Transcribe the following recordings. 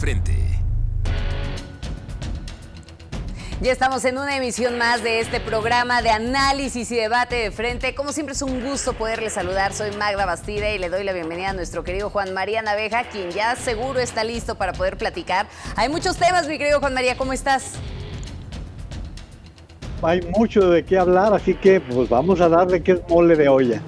frente. Ya estamos en una emisión más de este programa de análisis y debate de frente. Como siempre es un gusto poderle saludar. Soy Magda Bastida y le doy la bienvenida a nuestro querido Juan María Naveja, quien ya seguro está listo para poder platicar. Hay muchos temas, mi querido Juan María, ¿cómo estás? Hay mucho de qué hablar, así que pues vamos a darle que es mole de olla.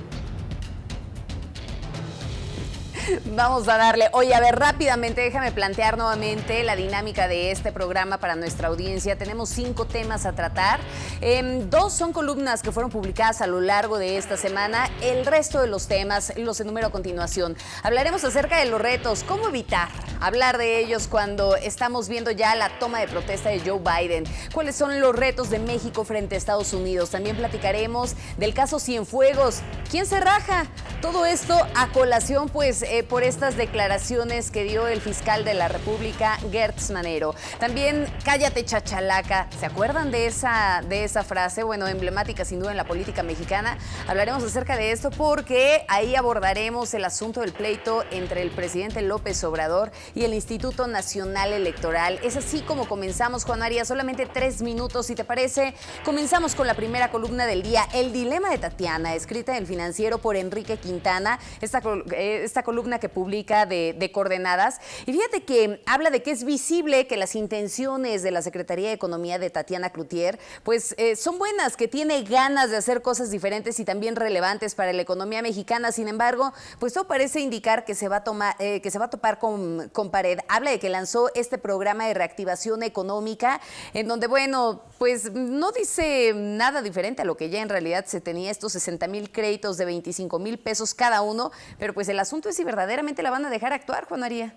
Vamos a darle. Oye, a ver, rápidamente, déjame plantear nuevamente la dinámica de este programa para nuestra audiencia. Tenemos 5 temas a tratar. 2 son columnas que fueron publicadas a lo largo de esta semana. El resto de los temas los enumero a continuación. Hablaremos acerca de los retos, cómo evitar hablar de ellos cuando estamos viendo ya la toma de protesta de Joe Biden. ¿Cuáles son los retos de México frente a Estados Unidos? También platicaremos del caso Cienfuegos. ¿Quién se raja? Todo esto a colación, pues, por estas declaraciones que dio el fiscal de la República, Gertz Manero. También, cállate chachalaca. ¿Se acuerdan de esa frase? Bueno, emblemática sin duda en la política mexicana. Hablaremos acerca de esto porque ahí abordaremos el asunto del pleito entre el presidente López Obrador y el Instituto Nacional Electoral. Es así como comenzamos, Juan María, solamente 3 minutos, si te parece. Comenzamos con la primera columna del día, El dilema de Tatiana, escrita en El Financiero por Enrique Quintana, esta columna que publica de Coordenadas. Y fíjate que habla de que es visible que las intenciones de la Secretaría de Economía de Tatiana Cloutier, pues son buenas, que tiene ganas de hacer cosas diferentes y también relevantes para la economía mexicana. Sin embargo, pues todo parece indicar que se va a topar con pared. Habla de que lanzó este programa de reactivación económica, en donde, bueno, pues no dice nada diferente a lo que ya en realidad se tenía, estos 60,000 créditos de 25,000 pesos cada uno, pero pues el asunto es si verdaderamente la van a dejar actuar, Juan María.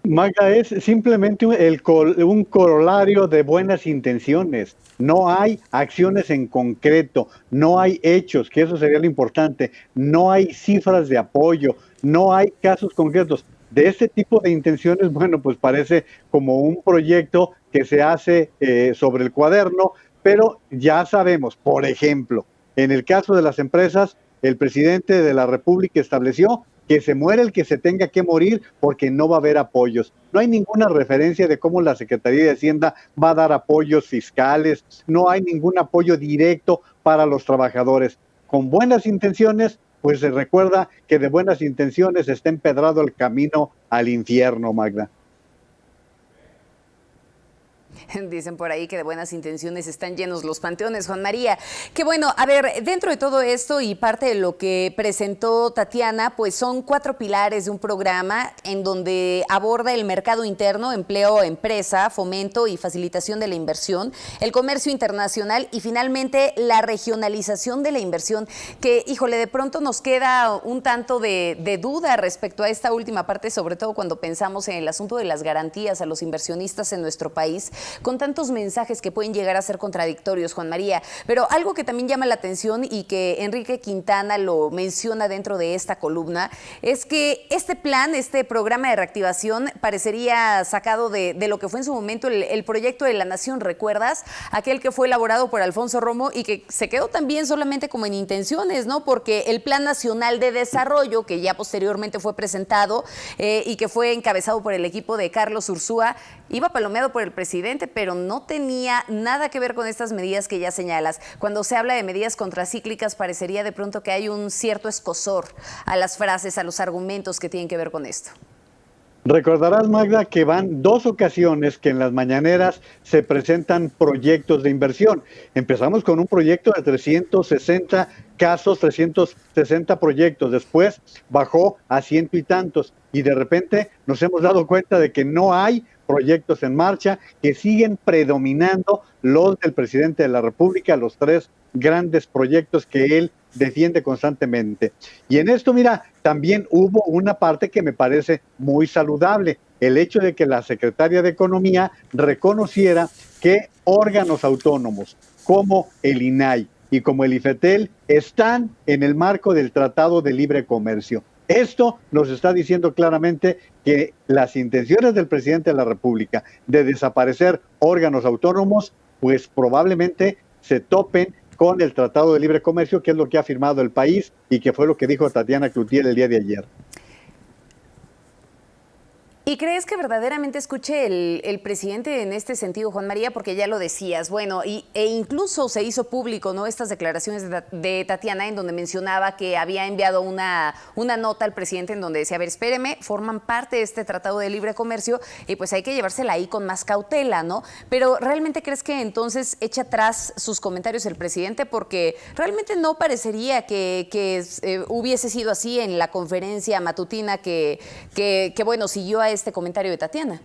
Magda, es simplemente un corolario de buenas intenciones. No hay acciones en concreto, no hay hechos, que eso sería lo importante, no hay cifras de apoyo, no hay casos concretos. De este tipo de intenciones, bueno, pues parece como un proyecto que se hace sobre el cuaderno, pero ya sabemos, por ejemplo, en el caso de las empresas, el presidente de la República estableció que se muere el que se tenga que morir porque no va a haber apoyos. No hay ninguna referencia de cómo la Secretaría de Hacienda va a dar apoyos fiscales, no hay ningún apoyo directo para los trabajadores. Con buenas intenciones, pues se recuerda que de buenas intenciones está empedrado el camino al infierno, Magda. Dicen por ahí que de buenas intenciones están llenos los panteones, Juan María. Que bueno, a ver, dentro de todo esto y parte de lo que presentó Tatiana, pues son 4 pilares de un programa en donde aborda el mercado interno, empleo, empresa, fomento y facilitación de la inversión, el comercio internacional y finalmente la regionalización de la inversión, que, híjole, de pronto nos queda un tanto de duda respecto a esta última parte, sobre todo cuando pensamos en el asunto de las garantías a los inversionistas en nuestro país, con tantos mensajes que pueden llegar a ser contradictorios, Juan María. Pero algo que también llama la atención y que Enrique Quintana lo menciona dentro de esta columna es que este plan, este programa de reactivación parecería sacado de lo que fue en su momento el proyecto de la Nación, ¿recuerdas? Aquel que fue elaborado por Alfonso Romo y que se quedó también solamente como en intenciones, ¿no? Porque el Plan Nacional de Desarrollo, que ya posteriormente fue presentado y que fue encabezado por el equipo de Carlos Ursúa, iba palomeado por el presidente, pero no tenía nada que ver con estas medidas que ya señalas. Cuando se habla de medidas contracíclicas, parecería de pronto que hay un cierto escozor a las frases, a los argumentos que tienen que ver con esto. Recordarás, Magda, que van 2 ocasiones que en las mañaneras se presentan proyectos de inversión. Empezamos con un proyecto de 360 casos, 360 proyectos. Después bajó a 100 y tantos. Y de repente nos hemos dado cuenta de que no hay proyectos en marcha, que siguen predominando los del presidente de la República, los 3 grandes proyectos que él defiende constantemente. Y en esto, mira, también hubo una parte que me parece muy saludable, el hecho de que la secretaria de Economía reconociera que órganos autónomos como el INAI y como el IFETEL están en el marco del Tratado de Libre Comercio. Esto nos está diciendo claramente que las intenciones del presidente de la República de desaparecer órganos autónomos, pues probablemente se topen con el Tratado de Libre Comercio, que es lo que ha firmado el país y que fue lo que dijo Tatiana Cloutier el día de ayer. ¿Y crees que verdaderamente escuche el presidente en este sentido, Juan María? Porque ya lo decías, bueno, e incluso se hizo público, ¿no?, estas declaraciones de Tatiana, en donde mencionaba que había enviado una nota al presidente en donde decía, a ver, espéreme, forman parte de este Tratado de Libre Comercio y pues hay que llevársela ahí con más cautela, ¿no? Pero ¿realmente crees que entonces echa atrás sus comentarios el presidente? Porque realmente no parecería que hubiese sido así en la conferencia matutina que bueno, siguió a este comentario de Tatiana.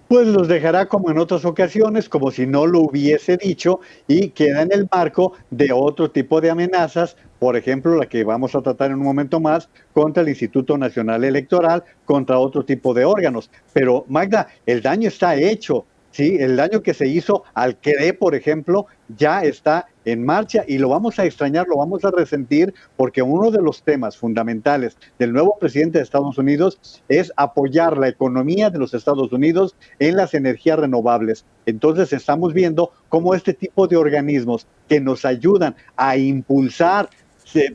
Pues los dejará como en otras ocasiones, como si no lo hubiese dicho, y queda en el marco de otro tipo de amenazas, por ejemplo, la que vamos a tratar en un momento más, contra el Instituto Nacional Electoral, contra otro tipo de órganos. Pero Magda, el daño está hecho, ¿sí? El daño que se hizo al CRE, por ejemplo, ya está en marcha y lo vamos a extrañar, lo vamos a resentir, porque uno de los temas fundamentales del nuevo presidente de Estados Unidos es apoyar la economía de los Estados Unidos en las energías renovables. Entonces estamos viendo cómo este tipo de organismos que nos ayudan a impulsar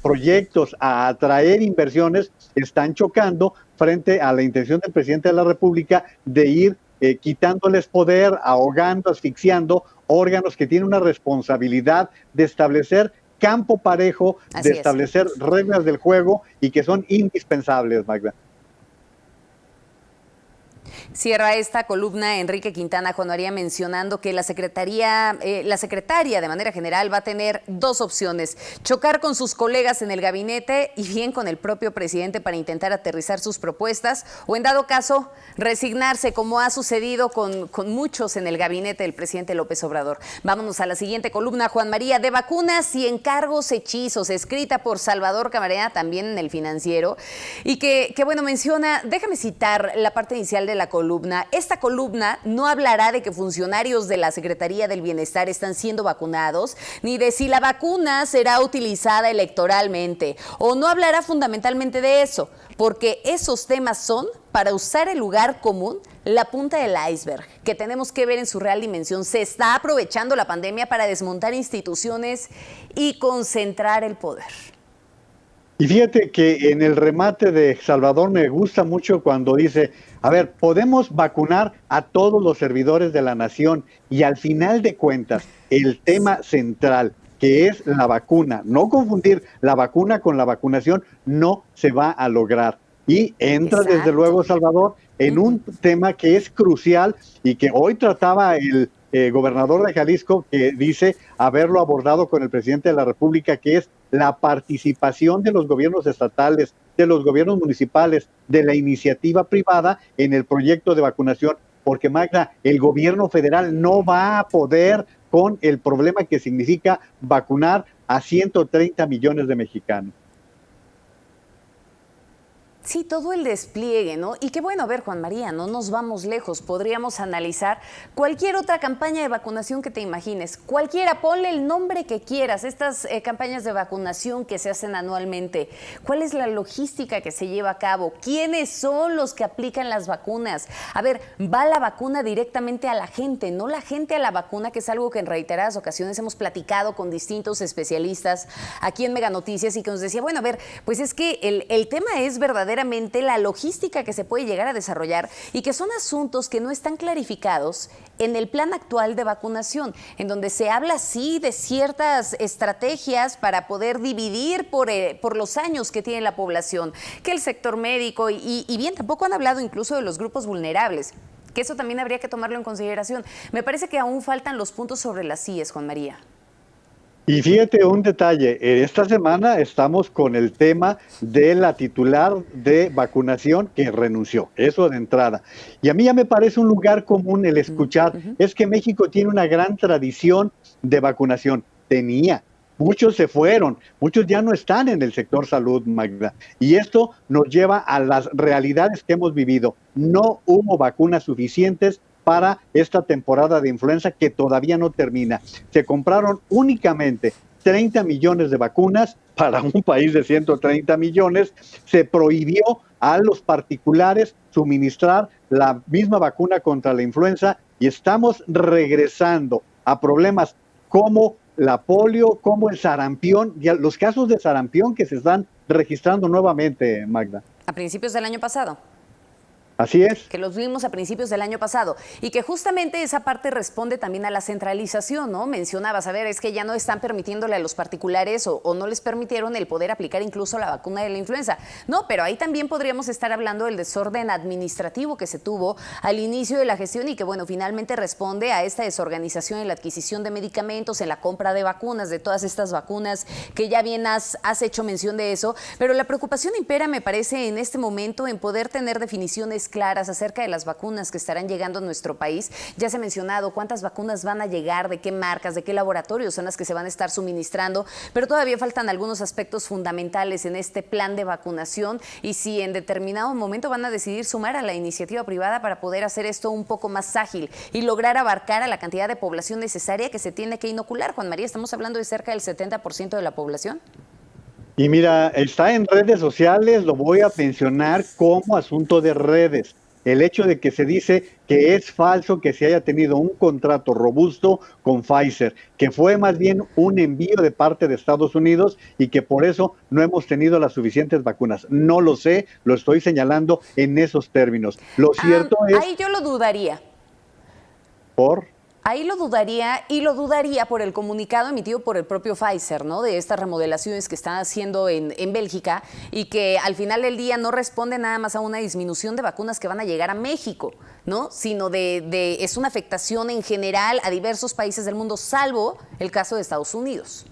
proyectos, a atraer inversiones, están chocando frente a la intención del presidente de la República de ir quitándoles poder, ahogando, asfixiando órganos que tienen una responsabilidad de establecer campo parejo, de establecer reglas del juego y que son indispensables, Magda. Cierra esta columna Enrique Quintana, Juan María, mencionando que la secretaria de manera general va a tener dos opciones: chocar con sus colegas en el gabinete y bien con el propio presidente para intentar aterrizar sus propuestas, o en dado caso resignarse, como ha sucedido con muchos en el gabinete del presidente López Obrador. Vámonos a la siguiente columna, Juan María, de vacunas y encargos hechizos, escrita por Salvador Camarena, también en El Financiero, y que bueno, menciona, déjame citar la parte inicial de la columna. Esta columna no hablará de que funcionarios de la Secretaría del Bienestar están siendo vacunados, ni de si la vacuna será utilizada electoralmente, o no hablará fundamentalmente de eso, porque esos temas son, para usar el lugar común, la punta del iceberg, que tenemos que ver en su real dimensión. Se está aprovechando la pandemia para desmontar instituciones y concentrar el poder. Y fíjate que en el remate de Salvador me gusta mucho cuando dice, a ver, podemos vacunar a todos los servidores de la nación y al final de cuentas, el tema central, que es la vacuna, no confundir la vacuna con la vacunación, no se va a lograr. Y entra desde luego, Salvador, en un tema que es crucial y que hoy trataba el gobernador de Jalisco, que dice haberlo abordado con el presidente de la República, que es la participación de los gobiernos estatales, de los gobiernos municipales, de la iniciativa privada en el proyecto de vacunación, porque Magda, el gobierno federal no va a poder con el problema que significa vacunar a 130 millones de mexicanos. Sí, todo el despliegue, ¿no? Y qué bueno, a ver, Juan María, no nos vamos lejos. Podríamos analizar cualquier otra campaña de vacunación que te imagines. Cualquiera, ponle el nombre que quieras. Estas campañas de vacunación que se hacen anualmente. ¿Cuál es la logística que se lleva a cabo? ¿Quiénes son los que aplican las vacunas? A ver, va la vacuna directamente a la gente, no la gente a la vacuna, que es algo que en reiteradas ocasiones hemos platicado con distintos especialistas aquí en Mega Noticias y que nos decía, bueno, a ver, pues es que el tema es verdaderamente la logística que se puede llegar a desarrollar y que son asuntos que no están clarificados en el plan actual de vacunación, en donde se habla sí de ciertas estrategias para poder dividir por los años que tiene la población, que el sector médico y bien, tampoco han hablado incluso de los grupos vulnerables, que eso también habría que tomarlo en consideración. Me parece que aún faltan los puntos sobre las IES, Juan María. Y fíjate un detalle, esta semana estamos con el tema de la titular de vacunación que renunció, eso de entrada. Y a mí ya me parece un lugar común el escuchar, es que México tiene una gran tradición de vacunación. Tenía, muchos se fueron, muchos ya no están en el sector salud, Magda. Y esto nos lleva a las realidades que hemos vivido. No hubo vacunas suficientes para esta temporada de influenza que todavía no termina. Se compraron únicamente 30 millones de vacunas para un país de 130 millones. Se prohibió a los particulares suministrar la misma vacuna contra la influenza y estamos regresando a problemas como la polio, como el sarampión, y los casos de sarampión que se están registrando nuevamente, Magda. A principios del año pasado. Así es. Que los vimos a principios del año pasado y que justamente esa parte responde también a la centralización, ¿no? Mencionabas, a ver, es que ya no están permitiéndole a los particulares o no les permitieron el poder aplicar incluso la vacuna de la influenza. No, pero ahí también podríamos estar hablando del desorden administrativo que se tuvo al inicio de la gestión y que, bueno, finalmente responde a esta desorganización en la adquisición de medicamentos, en la compra de vacunas, de todas estas vacunas que ya bien has hecho mención de eso, pero la preocupación impera, me parece, en este momento en poder tener definiciones claras acerca de las vacunas que estarán llegando a nuestro país. Ya se ha mencionado cuántas vacunas van a llegar, de qué marcas, de qué laboratorios son las que se van a estar suministrando, pero todavía faltan algunos aspectos fundamentales en este plan de vacunación y si en determinado momento van a decidir sumar a la iniciativa privada para poder hacer esto un poco más ágil y lograr abarcar a la cantidad de población necesaria que se tiene que inocular. Juan María, estamos hablando de cerca del 70% de la población. Y mira, está en redes sociales, lo voy a mencionar como asunto de redes. El hecho de que se dice que es falso que se haya tenido un contrato robusto con Pfizer, que fue más bien un envío de parte de Estados Unidos y que por eso no hemos tenido las suficientes vacunas. No lo sé, lo estoy señalando en esos términos. Lo cierto es... Ahí yo lo dudaría. ¿Por? Ahí lo dudaría y lo dudaría por el comunicado emitido por el propio Pfizer, ¿no? De estas remodelaciones que están haciendo en Bélgica y que al final del día no responde nada más a una disminución de vacunas que van a llegar a México, ¿no? Sino es una afectación en general a diversos países del mundo, salvo el caso de Estados Unidos.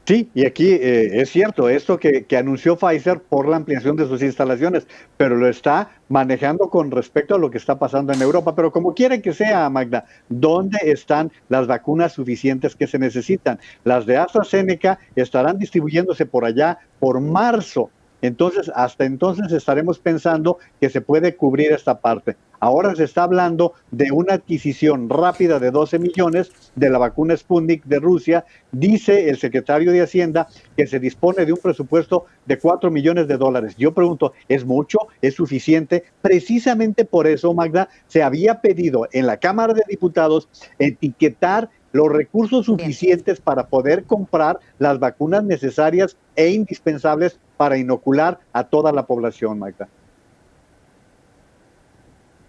Sí, y aquí es cierto, esto que anunció Pfizer por la ampliación de sus instalaciones, pero lo está manejando con respecto a lo que está pasando en Europa. Pero como quiera que sea, Magda, ¿dónde están las vacunas suficientes que se necesitan? Las de AstraZeneca estarán distribuyéndose por allá por marzo. Entonces, hasta entonces estaremos pensando que se puede cubrir esta parte. Ahora se está hablando de una adquisición rápida de 12 millones de la vacuna Sputnik de Rusia. Dice el secretario de Hacienda que se dispone de un presupuesto de $4 millones. Yo pregunto, ¿es mucho? ¿Es suficiente? Precisamente por eso, Magda, se había pedido en la Cámara de Diputados etiquetar los recursos suficientes para poder comprar las vacunas necesarias e indispensables para inocular a toda la población, Magda.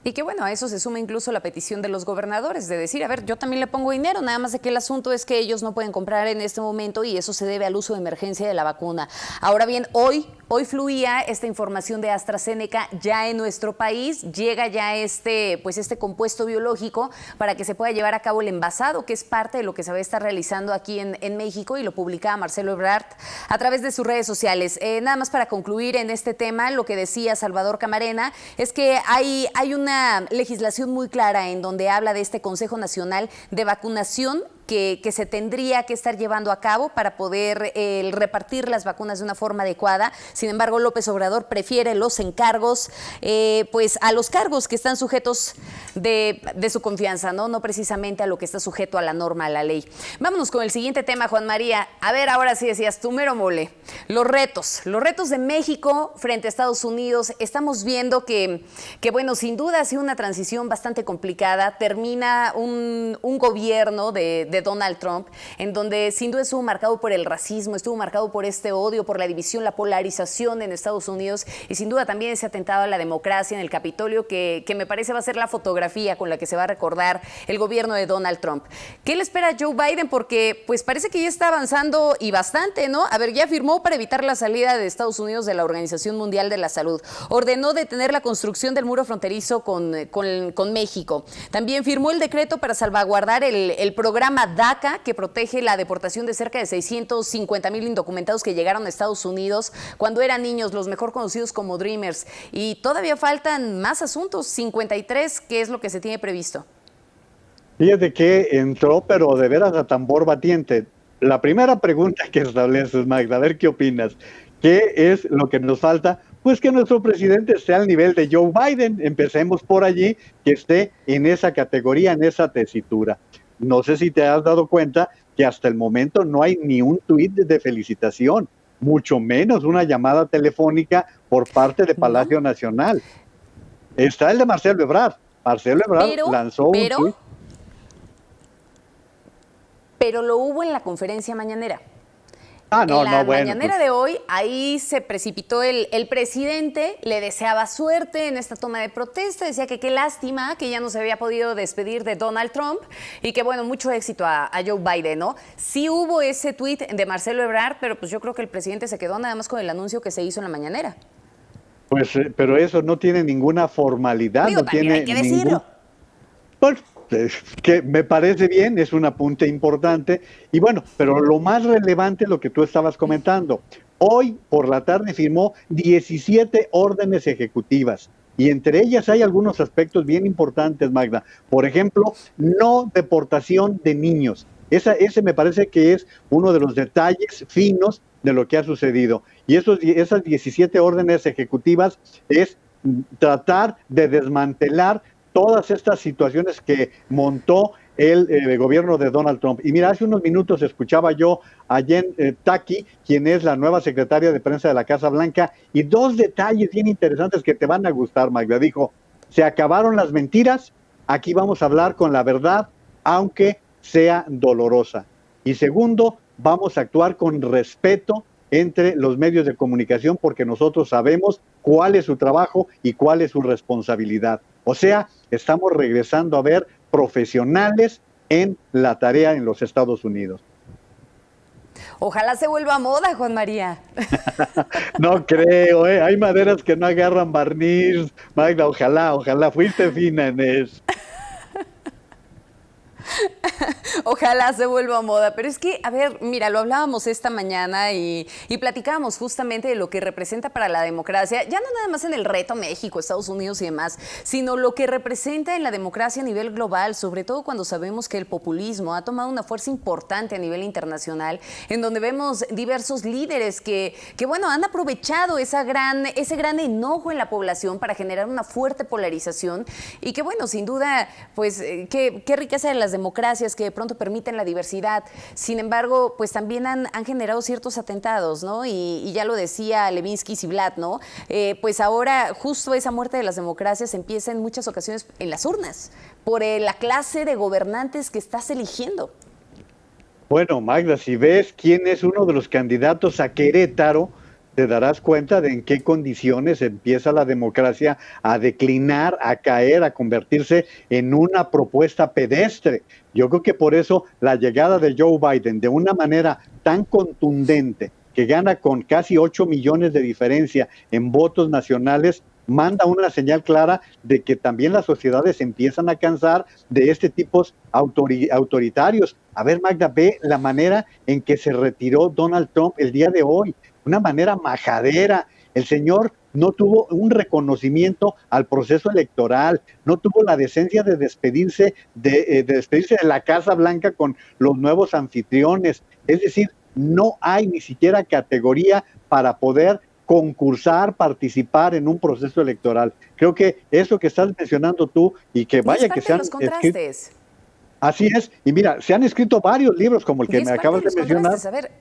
Y que bueno, a eso se suma incluso la petición de los gobernadores de decir, a ver, yo también le pongo dinero, nada más de que el asunto es que ellos no pueden comprar en este momento y eso se debe al uso de emergencia de la vacuna. Ahora bien, hoy fluía esta información de AstraZeneca ya en nuestro país, llega ya este compuesto biológico para que se pueda llevar a cabo el envasado, que es parte de lo que se va a estar realizando aquí en México y lo publicaba Marcelo Ebrard a través de sus redes sociales. Nada más para concluir en este tema, lo que decía Salvador Camarena es que hay una legislación muy clara en donde habla de este Consejo Nacional de Vacunación que se tendría que estar llevando a cabo para poder repartir las vacunas de una forma adecuada. Sin embargo, López Obrador prefiere los encargos, pues a los cargos que están sujetos de su confianza, no precisamente a lo que está sujeto a la norma, a la ley. Vámonos con el siguiente tema, Juan María. A ver, ahora sí decías, tu mero mole. Los retos de México frente a Estados Unidos. Estamos viendo que bueno, sin duda ha sido una transición bastante complicada. Termina un gobierno de Donald Trump, en donde sin duda estuvo marcado por el racismo, estuvo marcado por este odio, por la división, la polarización en Estados Unidos y sin duda también ese atentado a la democracia en el Capitolio que me parece va a ser la fotografía con la que se va a recordar el gobierno de Donald Trump. ¿Qué le espera a Joe Biden? Porque pues parece que ya está avanzando y bastante, ¿no? A ver, ya firmó para evitar la salida de Estados Unidos de la Organización Mundial de la Salud. Ordenó detener la construcción del muro fronterizo con México. También firmó el decreto para salvaguardar el programa DACA, que protege la deportación de cerca de 650,000 indocumentados que llegaron a Estados Unidos cuando eran niños, los mejor conocidos como Dreamers. Y todavía faltan más asuntos, 53, que es lo que se tiene previsto. Fíjate que entró, pero de veras a tambor batiente. La primera pregunta que estableces, Magda, a ver qué opinas. ¿Qué es lo que nos falta? Pues que nuestro presidente esté al nivel de Joe Biden. Empecemos por allí, que esté en esa categoría, en esa tesitura. No sé si te has dado cuenta que hasta el momento no hay ni un tuit de felicitación, mucho menos una llamada telefónica por parte de Palacio Nacional. Está el de Marcelo Ebrard. Marcelo Ebrard lanzó un tuit. Pero lo hubo en la conferencia mañanera. Ah, En no, la no, bueno, pues mañanera de hoy, ahí se precipitó el presidente, le deseaba suerte en esta toma de protesta, decía que qué lástima que ya no se había podido despedir de Donald Trump y que bueno, mucho éxito a Joe Biden, ¿no? Sí hubo ese tuit de Marcelo Ebrard, pero pues yo creo que el presidente se quedó nada más con el anuncio que se hizo en la mañanera. Pues, pero eso no tiene ninguna formalidad, Digo, no también hay tiene que ningún... decirlo. Pues, que me parece bien, es un apunte importante. Y bueno, pero lo más relevante es lo que tú estabas comentando. Hoy por la tarde firmó 17 órdenes ejecutivas. Y entre ellas hay algunos aspectos bien importantes, Magda. Por ejemplo, no deportación de niños. Ese me parece que es uno de los detalles finos de lo que ha sucedido. Y esas 17 órdenes ejecutivas es tratar de desmantelar todas estas situaciones que montó el gobierno de Donald Trump. Y mira, hace unos minutos escuchaba yo a Jen Psaki, quien es la nueva secretaria de prensa de la Casa Blanca, y dos detalles bien interesantes que te van a gustar, Magda. Dijo, se acabaron las mentiras, aquí vamos a hablar con la verdad, aunque sea dolorosa. Y segundo, vamos a actuar con respeto entre los medios de comunicación porque nosotros sabemos cuál es su trabajo y cuál es su responsabilidad. O sea, estamos regresando a ver profesionales en la tarea en los Estados Unidos. Ojalá se vuelva a moda, Juan María. No creo, ¿eh? Hay maderas que no agarran barniz, Magda, ojalá, fuiste fina en eso. Ojalá se vuelva a moda, pero es que, a ver, mira, lo hablábamos esta mañana y platicábamos justamente de lo que representa para la democracia, ya no nada más en el reto México, Estados Unidos y demás, sino lo que representa en la democracia a nivel global, sobre todo cuando sabemos que el populismo ha tomado una fuerza importante a nivel internacional, en donde vemos diversos líderes que bueno, han aprovechado ese gran enojo en la población para generar una fuerte polarización y que, bueno, sin duda, pues, qué riqueza de las democracias que de pronto permiten la diversidad. Sin embargo, pues también han generado ciertos atentados, ¿no? Y ya lo decía Levinsky y Ziblatt, ¿no? Pues ahora justo esa muerte de las democracias empieza en muchas ocasiones en las urnas, por la clase de gobernantes que estás eligiendo. Bueno, Magda, si ves quién es uno de los candidatos a Querétaro, te darás cuenta de en qué condiciones empieza la democracia a declinar, a caer, a convertirse en una propuesta pedestre. Yo creo que por eso la llegada de Joe Biden de una manera tan contundente, que gana con casi 8 millones de diferencia en votos nacionales, manda una señal clara de que también las sociedades empiezan a cansar de este tipo autoritarios. A ver, Magda, ve la manera en que se retiró Donald Trump el día de hoy, una manera majadera. El señor no tuvo un reconocimiento al proceso electoral, no tuvo la decencia de despedirse de la Casa Blanca con los nuevos anfitriones. Es decir, no hay ni siquiera categoría para poder concursar, participar en un proceso electoral. Creo que eso que estás mencionando tú y que vaya que se han escrito. Así es, y mira, se han escrito varios libros como el que me acabas de mencionar. A ver.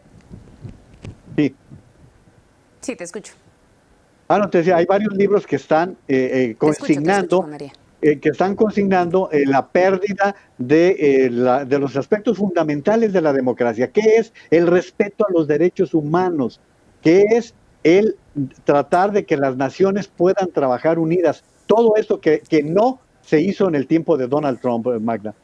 Sí. Sí, te escucho. No, te decía, hay varios libros que están consignando, la pérdida de los aspectos fundamentales de la democracia, que es el respeto a los derechos humanos, que es el tratar de que las naciones puedan trabajar unidas. Todo esto que no se hizo en el tiempo de Donald Trump, Magda.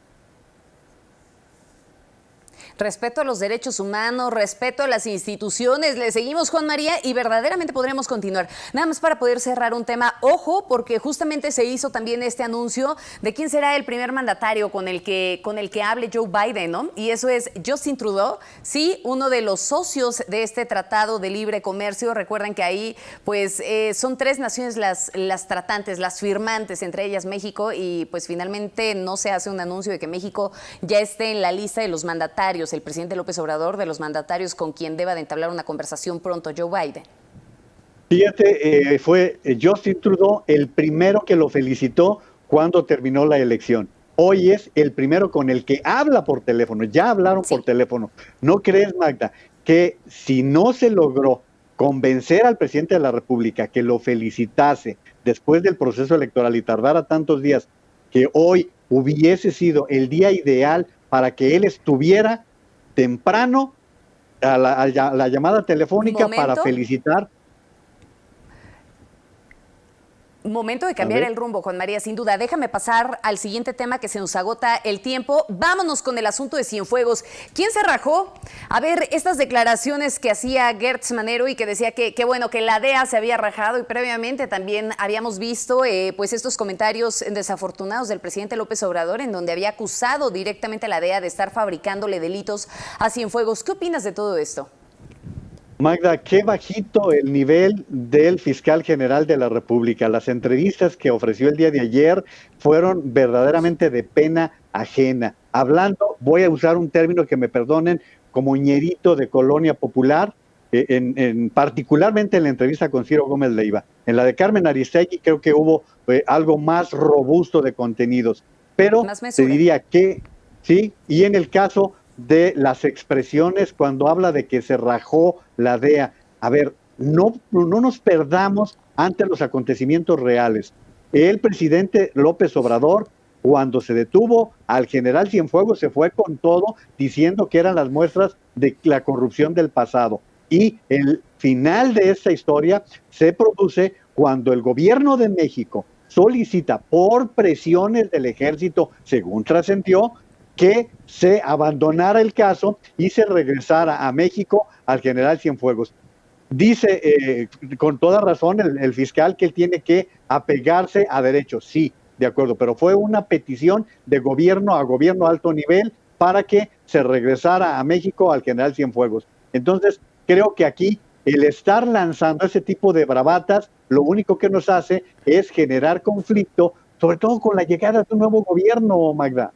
Respeto a los derechos humanos, respeto a las instituciones. Le seguimos, Juan María, y verdaderamente podremos continuar. Nada más para poder cerrar un tema, ojo, porque justamente se hizo también este anuncio de quién será el primer mandatario con el que hable Joe Biden, ¿no? Y eso es Justin Trudeau, sí, uno de los socios de este tratado de libre comercio. Recuerden que ahí, pues, son 3 naciones las tratantes, las firmantes, entre ellas México, y pues finalmente no se hace un anuncio de que México ya esté en la lista de los mandatarios, el presidente López Obrador, de los mandatarios con quien deba de entablar una conversación pronto Joe Biden. Fíjate, fue Justin Trudeau el primero que lo felicitó cuando terminó la elección. Hoy es el primero con el que habla por teléfono, ya hablaron por teléfono. ¿No crees, Magda, que si no se logró convencer al presidente de la República que lo felicitase después del proceso electoral y tardara tantos días, que hoy hubiese sido el día ideal para que él estuviera temprano a la llamada telefónica para Momento. felicitar. Momento de cambiar el rumbo, Juan María, sin duda. Déjame pasar al siguiente tema que se nos agota el tiempo. Vámonos con el asunto de Cienfuegos. ¿Quién se rajó? A ver, estas declaraciones que hacía Gertz Manero y que decía que bueno, que la DEA se había rajado, y previamente también habíamos visto pues estos comentarios desafortunados del presidente López Obrador, en donde había acusado directamente a la DEA de estar fabricándole delitos a Cienfuegos. ¿Qué opinas de todo esto? Magda, qué bajito el nivel del fiscal general de la República. Las entrevistas que ofreció el día de ayer fueron verdaderamente de pena ajena. Hablando, voy a usar un término que me perdonen, como ñerito de colonia popular, particularmente en la entrevista con Ciro Gómez Leiva. En la de Carmen Aristegui creo que hubo algo más robusto de contenidos, pero te diría que sí, y en el caso de las expresiones cuando habla de que se rajó la DEA. A ver, no nos perdamos ante los acontecimientos reales. El presidente López Obrador, cuando se detuvo al general Cienfuegos, se fue con todo diciendo que eran las muestras de la corrupción del pasado. Y el final de esta historia se produce cuando el gobierno de México solicita por presiones del ejército, según trascendió, que se abandonara el caso y se regresara a México al general Cienfuegos. Dice con toda razón el fiscal que él tiene que apegarse a derechos, sí, de acuerdo, pero fue una petición de gobierno a gobierno a alto nivel para que se regresara a México al general Cienfuegos. Entonces, creo que aquí el estar lanzando ese tipo de bravatas, lo único que nos hace es generar conflicto, sobre todo con la llegada de un nuevo gobierno, Magda.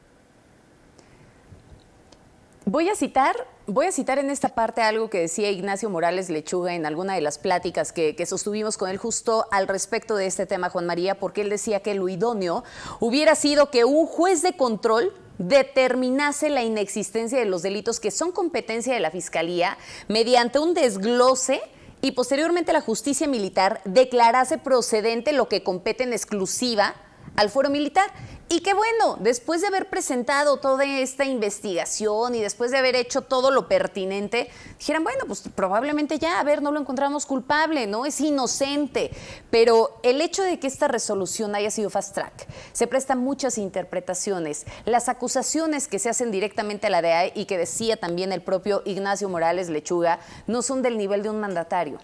Voy a citar en esta parte algo que decía Ignacio Morales Lechuga en alguna de las pláticas que sostuvimos con él justo al respecto de este tema, Juan María, porque él decía que lo idóneo hubiera sido que un juez de control determinase la inexistencia de los delitos que son competencia de la Fiscalía mediante un desglose y posteriormente la justicia militar declarase procedente lo que compete en exclusiva al fuero militar. Y qué bueno, después de haber presentado toda esta investigación y después de haber hecho todo lo pertinente, dijeran, bueno, pues probablemente ya, a ver, no lo encontramos culpable, ¿no? Es inocente. Pero el hecho de que esta resolución haya sido fast track, se prestan muchas interpretaciones. Las acusaciones que se hacen directamente a la DEA y que decía también el propio Ignacio Morales Lechuga, no son del nivel de un mandatario.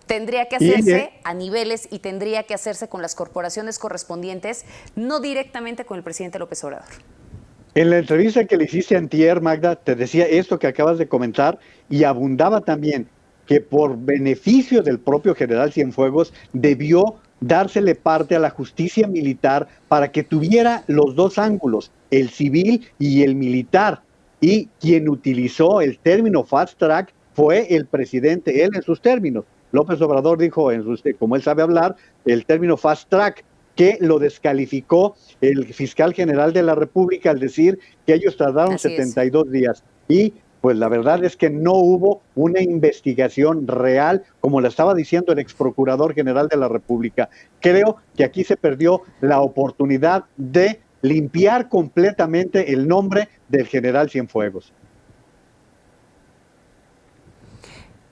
Tendría que hacerse a niveles y tendría que hacerse con las corporaciones correspondientes, no directamente con el presidente López Obrador. En la entrevista que le hiciste antier, Magda, te decía esto que acabas de comentar y abundaba también que por beneficio del propio general Cienfuegos debió dársele parte a la justicia militar para que tuviera los dos ángulos, el civil y el militar. Y quien utilizó el término fast track fue el presidente, él en sus términos. López Obrador dijo, como él sabe hablar, el término fast track, que lo descalificó el fiscal general de la República al decir que ellos tardaron 72 días. Y pues la verdad es que no hubo una investigación real, como la estaba diciendo el ex procurador general de la República. Creo que aquí se perdió la oportunidad de limpiar completamente el nombre del general Cienfuegos.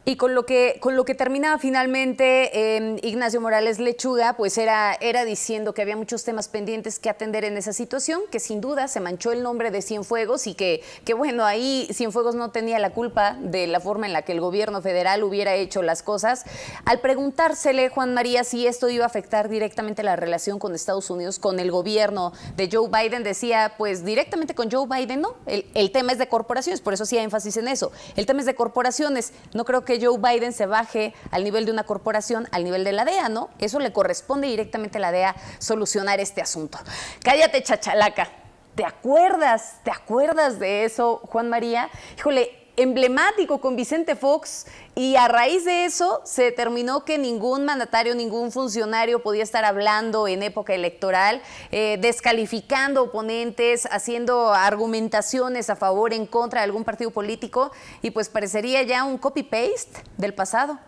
Y con lo que terminaba finalmente Ignacio Morales Lechuga, pues era diciendo que había muchos temas pendientes que atender en esa situación, que sin duda se manchó el nombre de Cienfuegos y que bueno, ahí Cienfuegos no tenía la culpa de la forma en la que el gobierno federal hubiera hecho las cosas. Al preguntársele, Juan María, si esto iba a afectar directamente la relación con Estados Unidos, con el gobierno de Joe Biden, decía, pues directamente con Joe Biden no, el tema es de corporaciones, por eso hacía énfasis en eso. El tema es de corporaciones, no creo que Joe Biden se baje al nivel de una corporación, al nivel de la DEA, ¿no? Eso le corresponde directamente a la DEA solucionar este asunto. Cállate, chachalaca. ¿Te acuerdas de eso, Juan María? Híjole, emblemático con Vicente Fox, y a raíz de eso se determinó que ningún mandatario, ningún funcionario podía estar hablando en época electoral, descalificando oponentes, haciendo argumentaciones a favor, en contra de algún partido político, y pues parecería ya un copy-paste del pasado.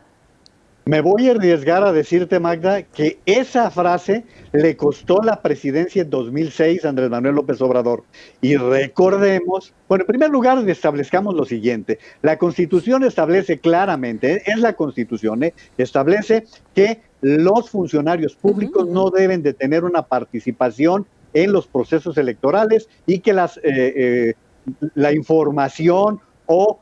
Me voy a arriesgar a decirte, Magda, que esa frase le costó la presidencia en 2006 a Andrés Manuel López Obrador. Y recordemos, bueno, en primer lugar, establezcamos lo siguiente. La Constitución establece claramente, es la Constitución, establece que los funcionarios públicos no deben de tener una participación en los procesos electorales y que la información o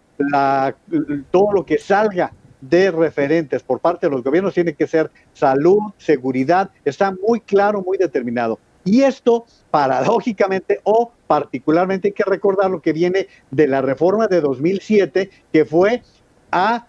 todo lo que salga de referentes por parte de los gobiernos tiene que ser salud, seguridad, está muy claro, muy determinado. Y esto, paradójicamente o particularmente, hay que recordar lo que viene de la reforma de 2007, que fue a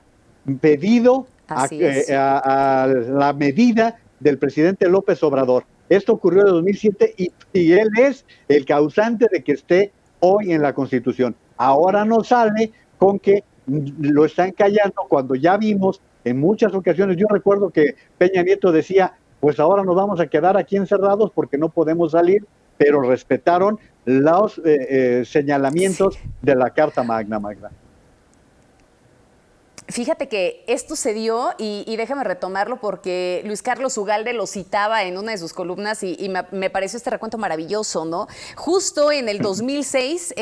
pedido, a la medida del presidente López Obrador. Esto ocurrió en 2007 y él es el causante de que esté hoy en la Constitución. Ahora no sale con que lo están callando cuando ya vimos en muchas ocasiones. Yo recuerdo que Peña Nieto decía, pues ahora nos vamos a quedar aquí encerrados porque no podemos salir, pero respetaron los señalamientos de la Carta Magna. Fíjate que esto se dio, y déjame retomarlo porque Luis Carlos Ugalde lo citaba en una de sus columnas y me pareció este recuento maravilloso, ¿no? Justo en el 2006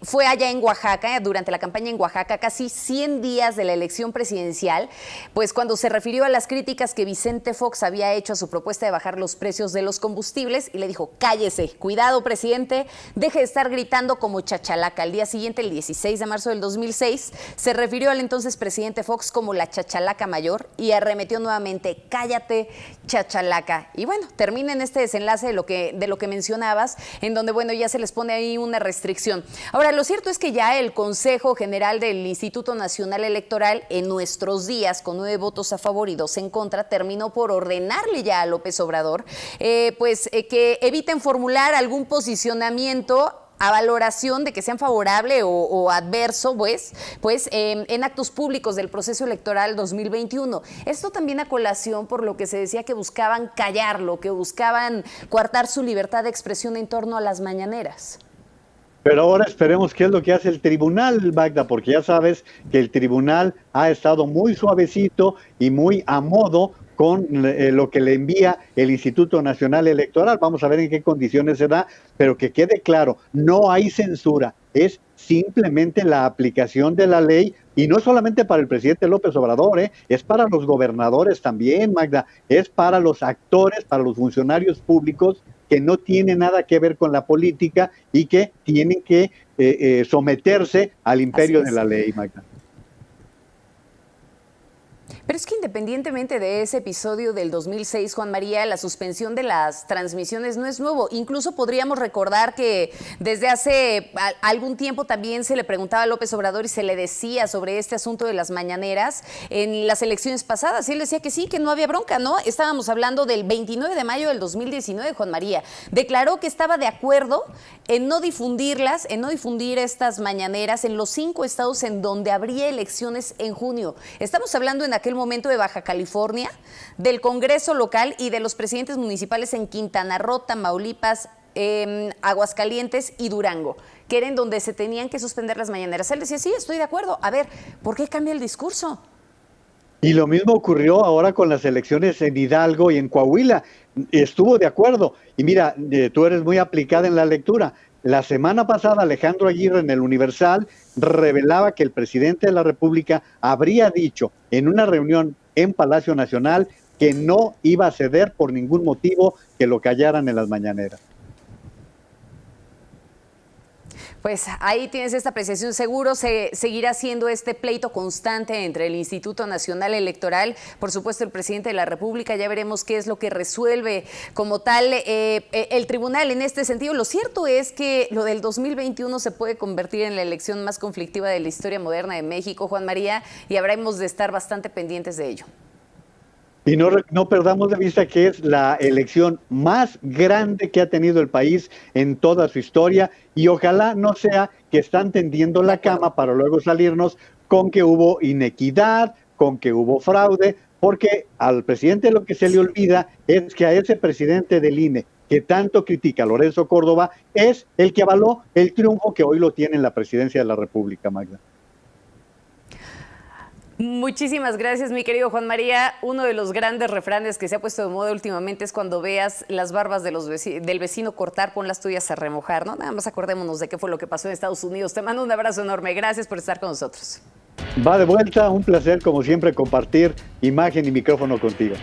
fue allá en Oaxaca, durante la campaña en Oaxaca, casi 100 días de la elección presidencial, pues cuando se refirió a las críticas que Vicente Fox había hecho a su propuesta de bajar los precios de los combustibles y le dijo, cállese, cuidado presidente, deje de estar gritando como chachalaca. Al día siguiente, el 16 de marzo del 2006, se refirió al entonces presidente Fox como la chachalaca mayor y arremetió nuevamente, cállate, chachalaca. Y bueno, termina en este desenlace de lo que mencionabas, en donde, bueno, ya se les pone ahí una restricción. Ahora, lo cierto es que ya el Consejo General del Instituto Nacional Electoral, en nuestros días, con 9 votos a favor y 2 en contra, terminó por ordenarle ya a López Obrador, que eviten formular algún posicionamiento a valoración de que sean favorable o adverso, en actos públicos del proceso electoral 2021. Esto también a colación por lo que se decía que buscaban callarlo, que buscaban coartar su libertad de expresión en torno a las mañaneras. Pero ahora esperemos qué es lo que hace el tribunal, Magda, porque ya sabes que el tribunal ha estado muy suavecito y muy a modo con lo que le envía el Instituto Nacional Electoral. Vamos a ver en qué condiciones se da, pero que quede claro, no hay censura, es simplemente la aplicación de la ley, y no solamente para el presidente López Obrador, es para los gobernadores también, Magda, es para los actores, para los funcionarios públicos que no tienen nada que ver con la política y que tienen que someterse al imperio de la ley, Magda. Pero es que independientemente de ese episodio del 2006, Juan María, la suspensión de las transmisiones no es nuevo. Incluso podríamos recordar que desde hace algún tiempo también se le preguntaba a López Obrador y se le decía sobre este asunto de las mañaneras en las elecciones pasadas. Y él decía que sí, que no había bronca, ¿no? Estábamos hablando del 29 de mayo del 2019, Juan María. Declaró que estaba de acuerdo en no difundirlas, en no difundir estas mañaneras en los 5 estados en donde habría elecciones en junio. Estamos hablando en aquel momento de Baja California, del Congreso local y de los presidentes municipales en Quintana Roo, Tamaulipas, Aguascalientes y Durango, que eran donde se tenían que suspender las mañaneras. Él decía, sí, estoy de acuerdo. A ver, ¿por qué cambia el discurso? Y lo mismo ocurrió ahora con las elecciones en Hidalgo y en Coahuila. Estuvo de acuerdo. Y mira, tú eres muy aplicada en la lectura. La semana pasada Alejandro Aguirre en el Universal revelaba que el presidente de la República habría dicho en una reunión en Palacio Nacional que no iba a ceder por ningún motivo que lo callaran en las mañaneras. Pues ahí tienes esta apreciación. Seguro se seguirá siendo este pleito constante entre el Instituto Nacional Electoral, por supuesto el presidente de la República. Ya veremos qué es lo que resuelve como tal el tribunal en este sentido. Lo cierto es que lo del 2021 se puede convertir en la elección más conflictiva de la historia moderna de México, Juan María, y habremos de estar bastante pendientes de ello. Y no perdamos de vista que es la elección más grande que ha tenido el país en toda su historia, y ojalá no sea que están tendiendo la cama para luego salirnos con que hubo inequidad, con que hubo fraude, porque al presidente lo que se le olvida es que a ese presidente del INE que tanto critica Lorenzo Córdoba es el que avaló el triunfo que hoy lo tiene en la presidencia de la República, Magda. Muchísimas gracias, mi querido Juan María. Uno de los grandes refranes que se ha puesto de moda últimamente es cuando veas las barbas de del vecino cortar, pon las tuyas a remojar, ¿no? Nada más acordémonos de qué fue lo que pasó en Estados Unidos. Te mando un abrazo enorme. Gracias por estar con nosotros. Va de vuelta, un placer como siempre compartir imagen y micrófono contigo.